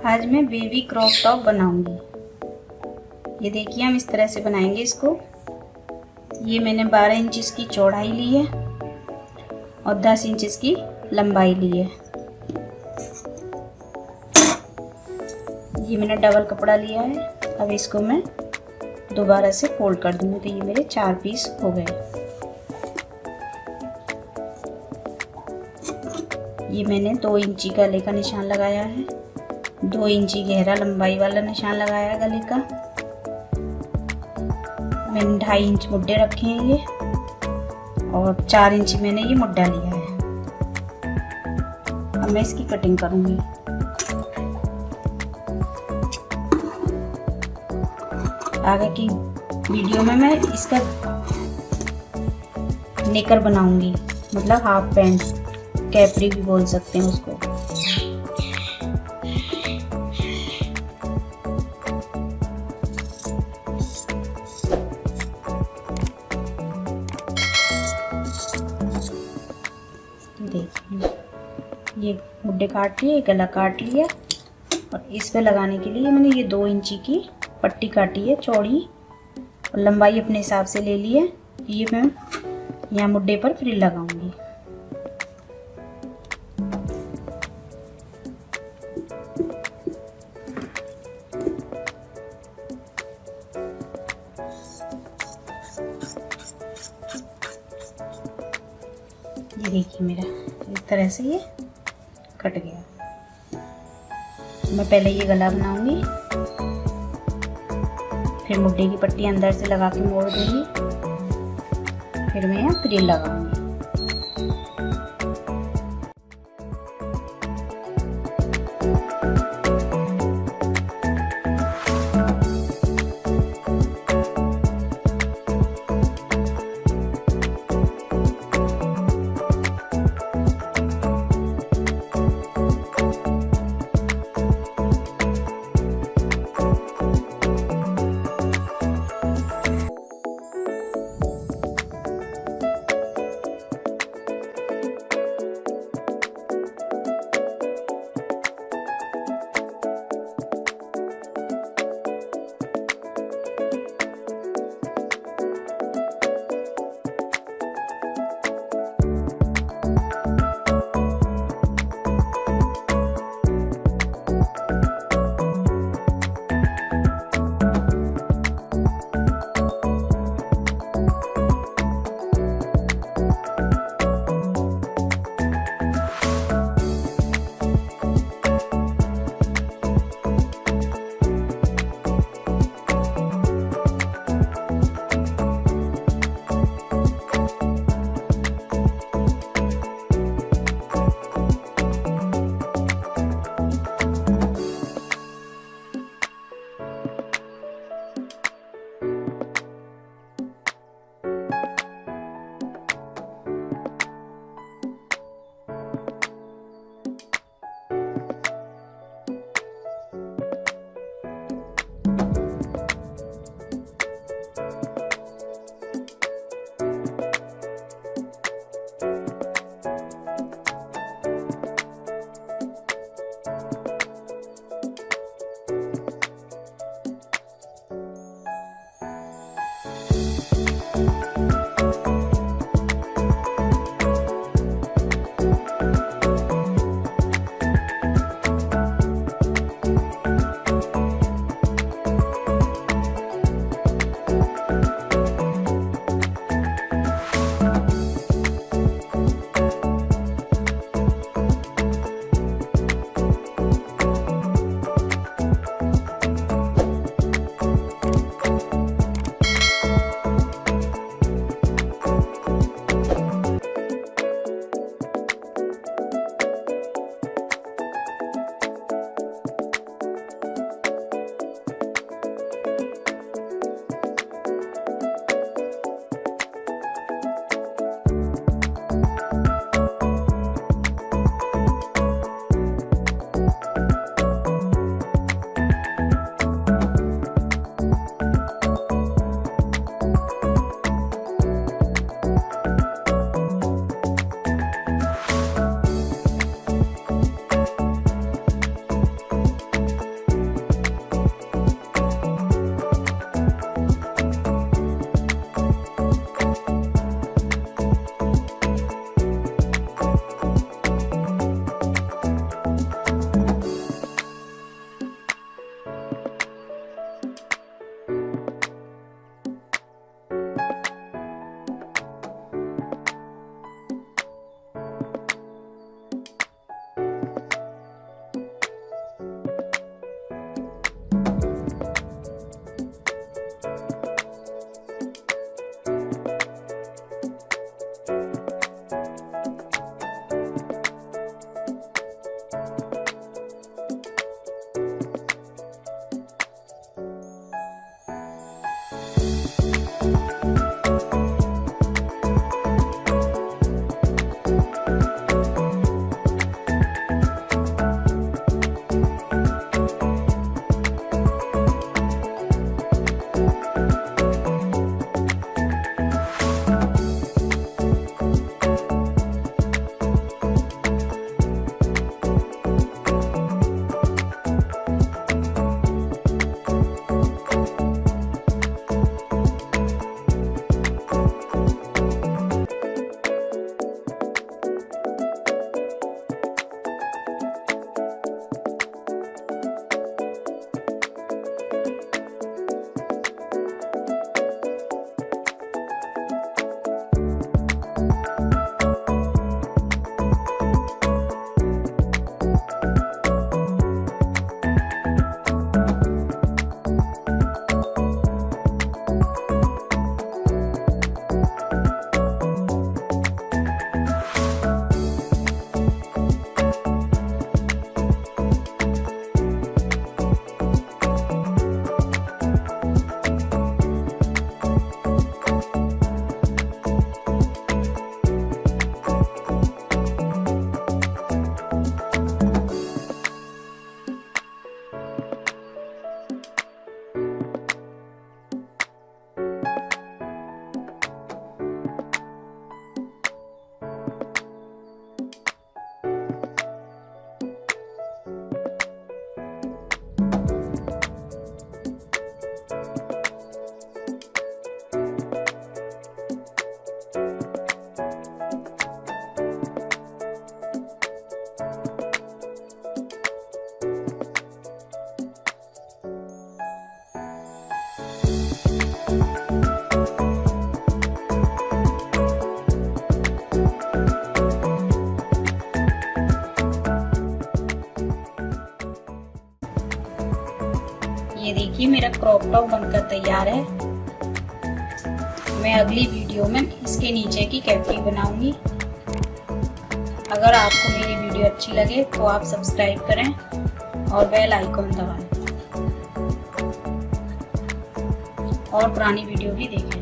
आज मैं baby crop top बनाऊंगी। ये देखिए हम इस तरह से बनाएंगे इसको। ये मैंने 12 इंच की चौड़ाई ली है और 10 इंच की लंबाई ली है। ये मैंने डबल कपड़ा लिया है। अब इसको मैं दोबारा से फोल्ड कर दूंगी तो ये मेरे 4 पीस हो गए। ये मैंने 2 इंची गले का निशान लगाया है, 2 इंची गहरा लंबाई वाला निशान लगाया है गले का। मैंने 2.5 इंच मुड्डे रखे हैं ये, और 4 इंच मैंने ये मुड्डा लिया है। अब मैं इसकी कटिंग करूंगी। आगे की वीडियो में मैं इसका नेकर बनाऊंगी, मतलब हाफ पैंट, कैपरी भी बोल सकते हैं उसको। देखिए ये मुड्डे काट लिए, गला काट लिया, और इस पे लगाने के लिए मैंने ये 2 इंची की पट्टी काटी है चौड़ी, और लंबाई अपने हिसाब से ले ली है। ये मैं यहाँ मुड्डे पर फ्रिल लगाऊंगी। ये देखिए मेरा इस तरह से ये कट गया। मैं पहले ये गला बनाऊंगी, फिर मुड्डे की पट्टी अंदर से लगा के मोड़ दूंगी, फिर मैं यहाँ फ्रिल लगाऊंगी। ये देखिए मेरा क्रॉप टॉप बनकर तैयार है। मैं अगली वीडियो में इसके नीचे की कैप्री बनाऊंगी। अगर आपको मेरी वीडियो अच्छी लगे तो आप सब्सक्राइब करें और बेल आइकॉन दबाएं और पुरानी वीडियो भी देखें।